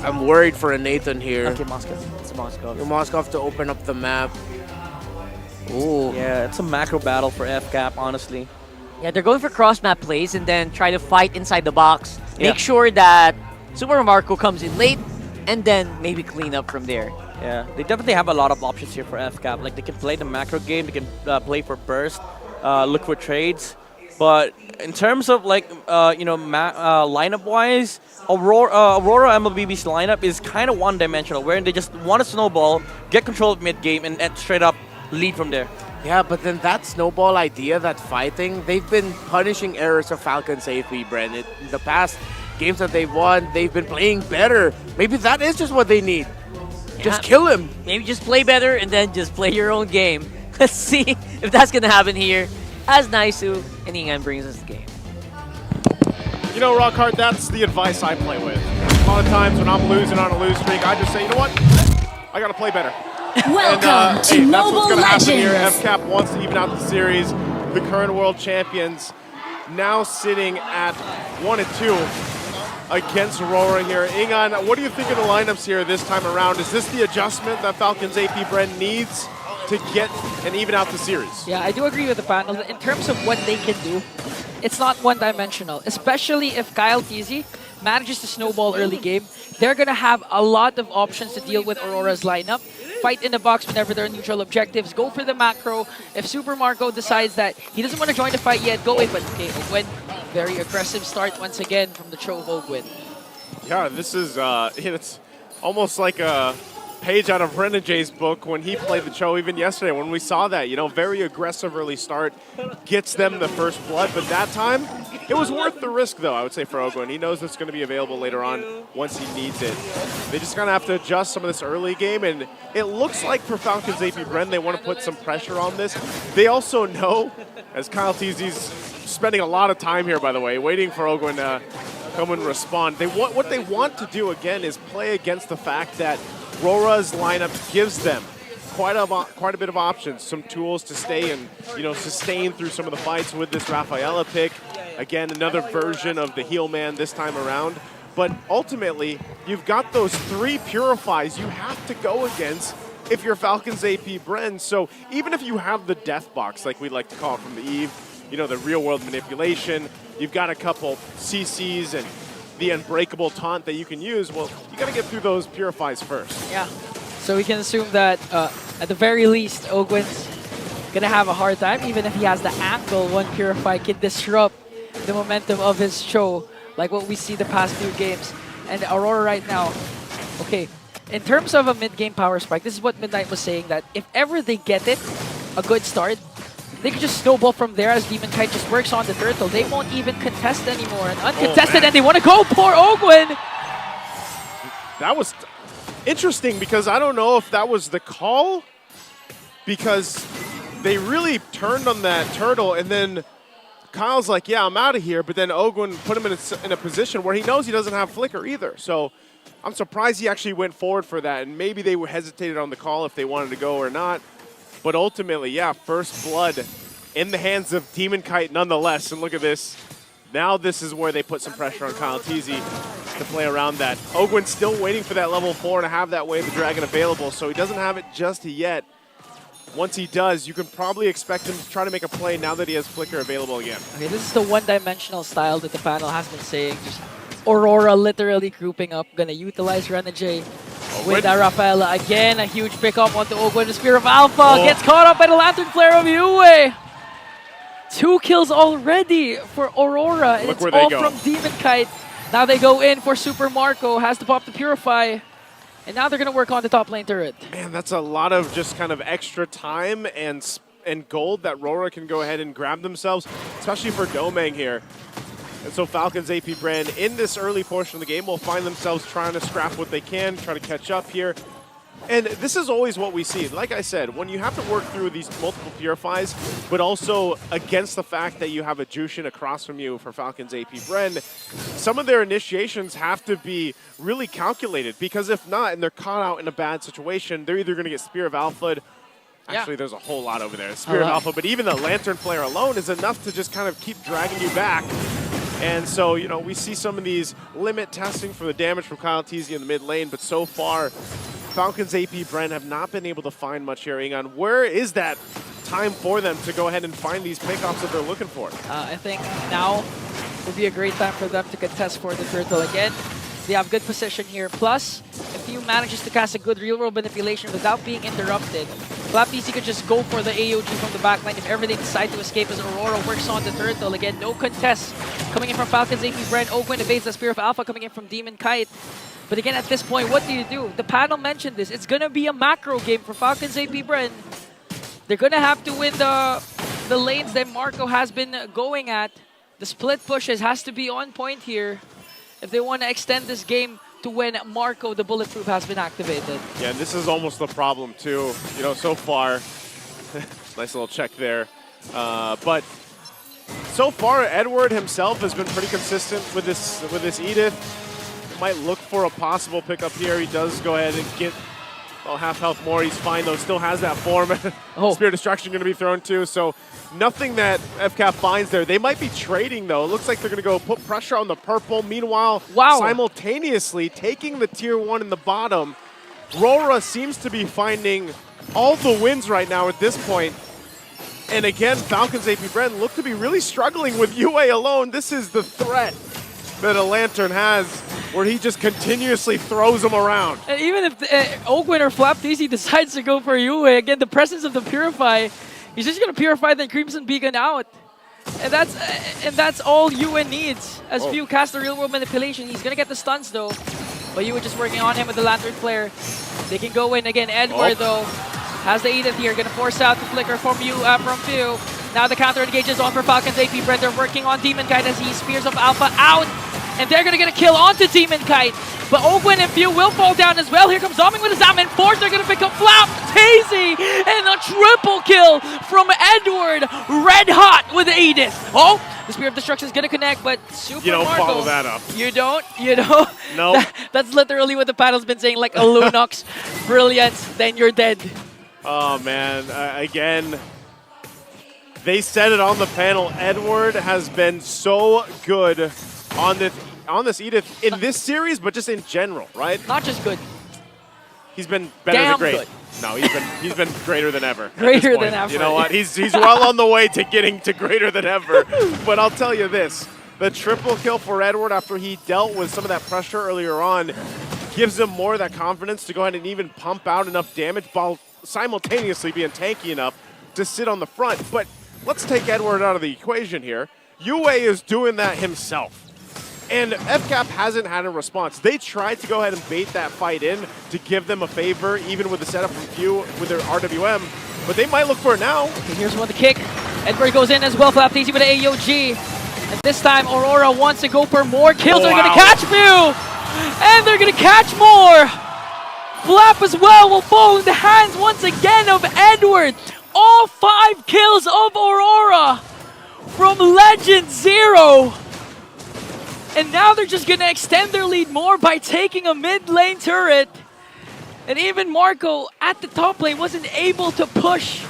I'm worried for a Nathan here. Okay, Moskov. It's Moskov. Moskov to open up the map. Ooh. Yeah, it's a macro battle for FCAP, honestly. Yeah, they're going for cross-map plays and then try to fight inside the box. Yeah. Make sure that Super Marco comes in late and then maybe clean up from there. Yeah, they definitely have a lot of options here for FCAP. Like, they can play the macro game, they can play for burst, look for trades. But in terms of, like, lineup-wise, Aurora MLBB's lineup is kind of one-dimensional, where they just want to snowball, get control of mid-game, and straight up lead from there. Yeah, but then that snowball idea, that fighting, they've been punishing errors of Falcons AP, Bren. In the past games that they've won, they've been playing better. Maybe that is just what they need. Just kill him. Maybe just play better and then just play your own game. Let's see if that's going to happen here as Naisu and Ingan brings us the game. You know, Rockhard, that's the advice I play with. A lot of times when I'm losing on a lose streak, I just say, you know what? I got to play better. Welcome to hey, that's Mobile what's going to happen here. Legends. FCAP wants to even out the series. The current world champions now sitting at 1-2 against Aurora here. Ingan, what do you think of the lineups here this time around? Is this the adjustment that Falcons AP Bren needs to get and even out the series? Yeah, I do agree with the panel. In terms of what they can do, it's not one-dimensional, especially if Kyle TZ manages to snowball early game. They're going to have a lot of options to deal with Aurora's lineup. Fight in the box whenever there are neutral objectives. Go for the macro. If Super Marco decides that he doesn't want to join the fight yet, go in. But okay, Ogwen, very aggressive start once again from the Trove Ogwen. Yeah, this is it's almost like a page out of Brennan J's book when he played the Cho even yesterday when we saw that, very aggressive early start, gets them the first blood, but that time, it was worth the risk though, I would say, for Ogwen. He knows it's going to be available later on once he needs it. They just kind of have to adjust some of this early game, and it looks like for Falcons AP Bren, they want to put some pressure on this. They also know, as Kyle TZ's spending a lot of time here, by the way, waiting for Ogwen to come and respond. What they want to do, again, is play against the fact that RORA's lineup gives them quite a bit of options, some tools to stay and sustain through some of the fights with this Rafaela pick. Again, another version of the heel man this time around. But ultimately, you've got those 3 purifies you have to go against if you're Falcons AP Bren. So even if you have the death box, like we like to call it from the Eve, the real world manipulation, you've got a couple CCs and the unbreakable taunt that you can use, well, you got to get through those purifies first. Yeah, so we can assume that at the very least, Ogwen's going to have a hard time, even if he has the angle. One purify can disrupt the momentum of his show, like what we see the past few games. And Aurora right now, okay, in terms of a mid-game power spike, this is what Midnight was saying, that if ever they get it, a good start, they can just snowball from there as Demon Kite just works on the turtle. They won't even contest anymore. And uncontested, and they want to go for Ogwen! That was interesting because I don't know if that was the call, because they really turned on that turtle, and then Kyle's like, yeah, I'm out of here, but then Ogwen put him in a position where he knows he doesn't have flicker either. So I'm surprised he actually went forward for that, and maybe they hesitated on the call if they wanted to go or not. But ultimately, yeah, first blood in the hands of Demon Kite nonetheless. And look at this. Now this is where they put some pressure on Kyle TZ to play around that. Ogwen's still waiting for that level 4 to have that Wave of the Dragon available, so he doesn't have it just yet. Once he does, you can probably expect him to try to make a play now that he has Flicker available again. Okay, this is the one-dimensional style that the panel has been saying. Just Aurora literally grouping up, gonna utilize RenaJ with Rafaela. Again, a huge pickup onto Ogwen. The Spear of Alpha gets caught up by the Lantern Flare of Yue. 2 kills already for Aurora. Look it's where they all go. from Demon Kite. Now they go in for Super Marco. Has to pop the Purify. And now they're going to work on the top lane turret. Man, that's a lot of just kind of extra time and gold that RORA can go ahead and grab themselves, especially for Domang here. And so Falcons AP Bren in this early portion of the game will find themselves trying to scrap what they can, try to catch up here. And this is always what we see. Like I said, when you have to work through these multiple purifies, but also against the fact that you have a Jushin across from you for Falcons AP Bren, some of their initiations have to be really calculated, because if not, and they're caught out in a bad situation, they're either going to get Spear of Alpha. Actually, there's a whole lot over there. Spear of Alpha, but even the Lantern Flare alone is enough to just kind of keep dragging you back. And so, you know, we see some of these limit testing for the damage from Kyle TZ in the mid lane, but so far, Falcons AP Bren have not been able to find much here. Ingan, where is that time for them to go ahead and find these pickoffs that they're looking for? I think now would be a great time for them to contest for the turtle again. They have good position here. Plus, if he manages to cast a good real-world manipulation without being interrupted, FlapTC could just go for the AOG from the backline if ever they decide to escape as Aurora works on the turtle. Again, no contest coming in from Falcons AP Bren. Ogwin evades the Spear of Alpha coming in from Demon Kite. But again, at this point, what do? The panel mentioned this. It's going to be a macro game for Falcons AP Bren. They're going to have to win the lanes that Marco has been going at. The split pushes has to be on point here if they want to extend this game to when Marco, the Bulletproof, has been activated. Yeah, and this is almost the problem too. You know, so far, nice little check there. But so far, Edward himself has been pretty consistent with this Edith. Might look for a possible pickup here. He does go ahead and get half health more. He's fine though. Still has that form. Spear Destruction going to be thrown too. So nothing that FCAP finds there. They might be trading though. It looks like they're going to go put pressure on the purple. Meanwhile, simultaneously taking the tier 1 in the bottom. RORA seems to be finding all the wins right now at this point. And again, Falcons AP Bren look to be really struggling with UA alone. This is the threat that a Lantern has, where he just continuously throws them around. And even if Ogwin or FlapTC decides to go for UA, again, the presence of the Purify, he's just going to Purify the Crimson Beacon out. And that's all UA needs. As Few cast the real-world manipulation, he's going to get the stuns though. But UA just working on him with the Lantern Flare. They can go in again. Edward though has the Edith here, going to force out the Flicker from Few. Now the counter engages on for Falcons AP Bren. They're working on Demon Kite as he spears up Alpha out. And they're going to get a kill onto Demon Kite. But Ogwin and Few will fall down as well. Here comes Zombing with his Outman Force. They're going to pick up FlapTC. And a triple kill from Edward. Red hot with Edith. Oh, the Spear of Destruction is going to connect, but Super You don't Marco, follow that up. You don't? You don't? No. That's literally what the panel's been saying, like a Lunox brilliance, then you're dead. Oh man, again, they said it on the panel. Edward has been so good on this Edith in this series, but just in general, right? Not just good. He's been better Damn than great. good. No, he's been greater than ever. Greater than ever. You know what? He's well on the way to getting to greater than ever. But I'll tell you this: the triple kill for Edward after he dealt with some of that pressure earlier on gives him more of that confidence to go ahead and even pump out enough damage while simultaneously being tanky enough to sit on the front. But let's take Edward out of the equation here. UA is doing that himself. And FCAP hasn't had a response. They tried to go ahead and bait that fight in to give them a favor, even with the setup from Few with their RWM. But they might look for it now. Okay, here's one the kick. Edward goes in as well. FlapTC with an AOG. And this time, Aurora wants to go for more kills. They're going to catch Few. And they're going to catch more. Flap as well will fall in the hands once again of Edward. All 5 kills of Aurora from Legend 0. And now they're just going to extend their lead more by taking a mid lane turret. And even Marco at the top lane wasn't able to push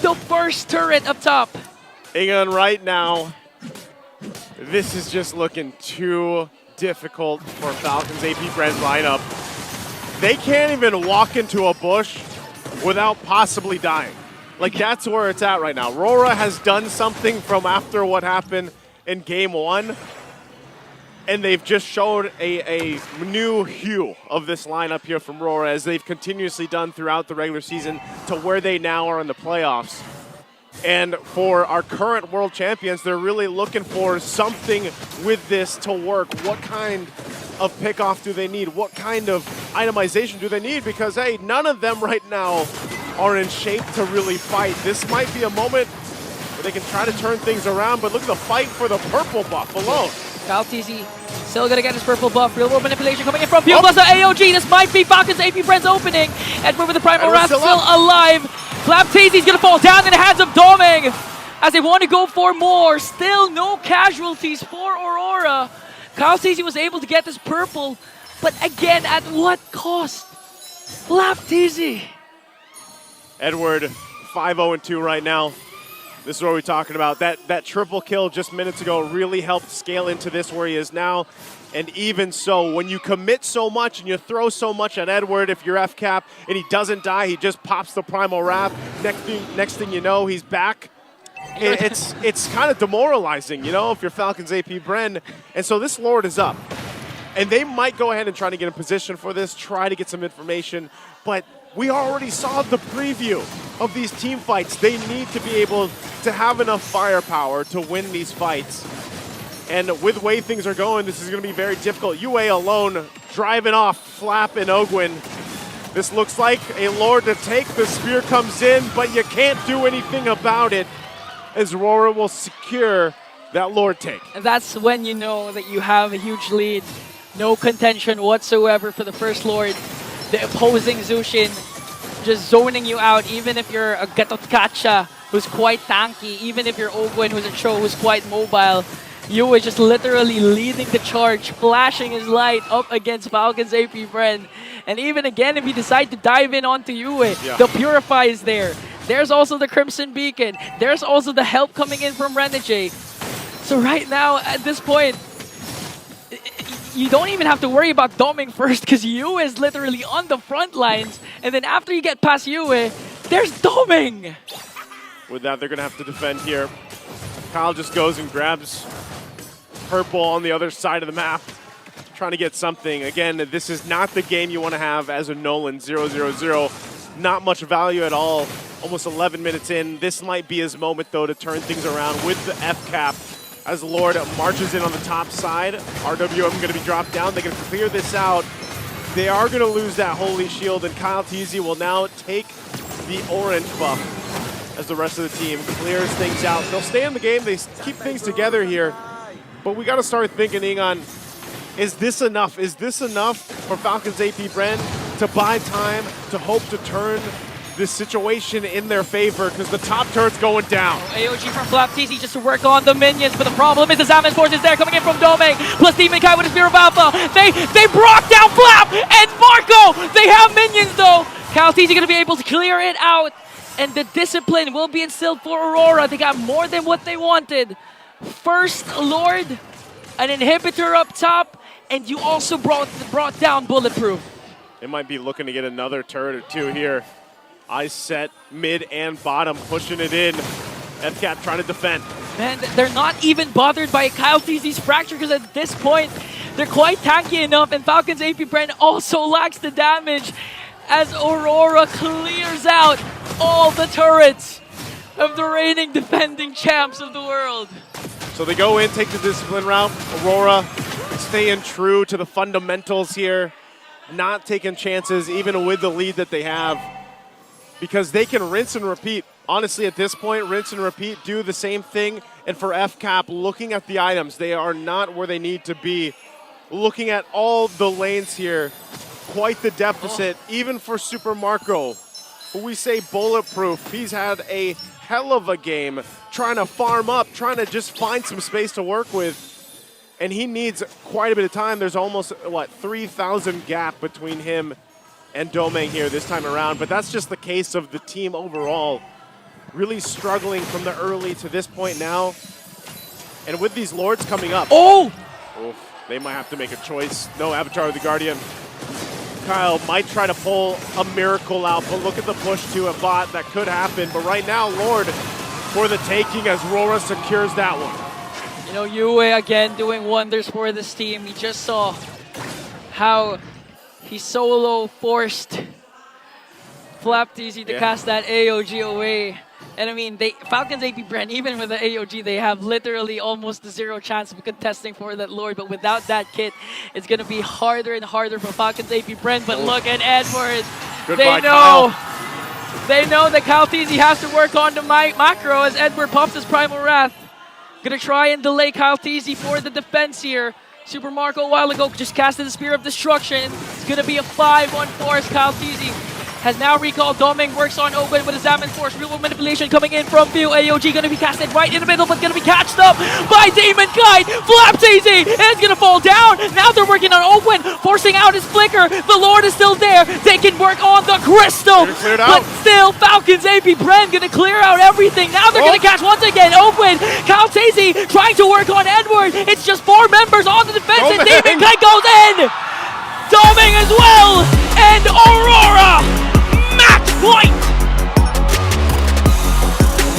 the first turret up top. Ingan, right now, this is just looking too difficult for Falcons AP Bren's lineup. They can't even walk into a bush without possibly dying. Like, that's where it's at right now. RORA has done something from after what happened in Game 1. And they've just showed a new hue of this lineup here from RORA, as they've continuously done throughout the regular season to where they now are in the playoffs. And for our current world champions, they're really looking for something with this to work. What kind of pickoff do they need? What kind of itemization do they need? Because, hey, none of them right now are in shape to really fight. This might be a moment where they can try to turn things around, but look at the fight for the purple buff alone. Kyle TZ still gonna get his purple buff. Real world manipulation coming in from Pew plus the AOG. This might be Falcons AP Bren's opening. Edward with the Primal Wrath still alive. FlapTC's gonna fall down in the hands of Doming as they want to go for more. Still no casualties for Aurora. Kyle TZ was able to get this purple, but again, at what cost? FlapTC. Edward 5-0-2 right now. This is what we're talking about. That triple kill just minutes ago really helped scale into this where he is now. And even so, when you commit so much and you throw so much at Edward, if you're FCAP and he doesn't die, he just pops the Primal Wrath. Next thing you know, he's back. It's kind of demoralizing, you know, if you're Falcons AP Bren. And so this Lord is up. And they might go ahead and try to get in position for this, try to get some information. But we already saw the preview of these team fights. They need to be able to have enough firepower to win these fights. And with the way things are going, this is going to be very difficult. UA alone driving off FCAP and Ogwin. This looks like a Lord to take. The spear comes in, but you can't do anything about it as RORA will secure that Lord take. And that's when you know that you have a huge lead. No contention whatsoever for the first Lord. The opposing Zushin just zoning you out, even if you're a Gatotkacha who's quite tanky, even if you're Ogwin who's a Cho who's quite mobile. You is just literally leading the charge, flashing his light up against Falcons AP Bren. And even again, if you decide to dive in onto Yue, the Purify is there. There's also the Crimson Beacon. There's also the help coming in from ReneJ. So right now, at this point, you don't even have to worry about doming first because Yue is literally on the front lines. And then after you get past Yue, there's doming. With that, they're going to have to defend here. Kyle just goes and grabs purple on the other side of the map, trying to get something. Again, this is not the game you want to have as a Nolan 0-0-0. Not much value at all. Almost 11 minutes in. This might be his moment, though, to turn things around with the FCAP. As Lord marches in on the top side, RWM going to be dropped down. They're going to clear this out. They are going to lose that Holy Shield, and Kyle Teasy will now take the orange buff as the rest of the team clears things out. They'll stay in the game. They keep things together here. But we got to start thinking on, is this enough? Is this enough for Falcons AP Bren to buy time, to hope to turn this situation in their favor? Because the top turret's going down. AOG from FCAP just to work on the minions, but the problem is the Salmon Force is there coming in from Doming, plus Demon Kai with his Spear of Alpha. They brought down FCAP and Marco! They have minions though! Calteasy going to be able to clear it out, and the discipline will be instilled for Aurora. They got more than what they wanted. First Lord, an inhibitor up top, and you also brought down Bulletproof. They might be looking to get another turret or two here. Eyes set, mid and bottom, pushing it in. FCAP trying to defend. Man, they're not even bothered by Kyle Teasy's fracture because at this point, they're quite tanky enough, and Falcons AP Bren also lacks the damage as Aurora clears out all the turrets of the reigning defending champs of the world. So they go in, take the discipline route. Aurora staying true to the fundamentals here, not taking chances even with the lead that they have, because they can rinse and repeat. Honestly, at this point, rinse and repeat, do the same thing. And for FCAP, looking at the items, they are not where they need to be. Looking at all the lanes here, quite the deficit, even for Super Marco, who we say bulletproof. He's had a hell of a game trying to farm up, trying to just find some space to work with. And he needs quite a bit of time. There's almost, 3,000 gap between him and Domeng here this time around. But that's just the case of the team overall. Really struggling from the early to this point now. And with these Lords coming up. Oh! Oof, they might have to make a choice. No Avatar of the Guardian. Kyle might try to pull a miracle out, but look at the push to a bot. That could happen. But right now, Lord for the taking as RORA secures that one. You know, Yue again doing wonders for this team. We just saw how he solo forced FCAP to cast that AOG away. And I mean, Falcons AP Bren, even with the AOG, they have literally almost zero chance of contesting for that Lord. But without that kit, it's going to be harder and harder for Falcons AP Bren. But look at Edward. Goodbye, They know that Kyle Teasy has to work on the macro as Edward pops his Primal Wrath. Gonna try and delay Kyle Teasy for the defense here. Super Marco a while ago just casted the Spear of Destruction. It's gonna be a 5-1 force. Kyle Teasy has now recalled. Doming works on Open with a Zaman Force. Real manipulation coming in from View. AOG going to be casted right in the middle, but going to be catched up by Demon Kite. Flaptz is going to fall down. Now they're working on Open, forcing out his flicker. The Lord is still there. They can work on the Crystal. But still, Falcons AP Bren going to clear out everything. Now they're going to catch once again Open. Kaltazy trying to work on Edward. It's just 4 members on the defense, and Demon Kite goes in. Doming as well, and Aurora match point.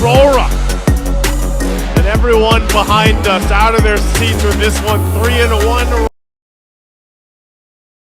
RORA. And everyone behind us out of their seats with this one, 3-1.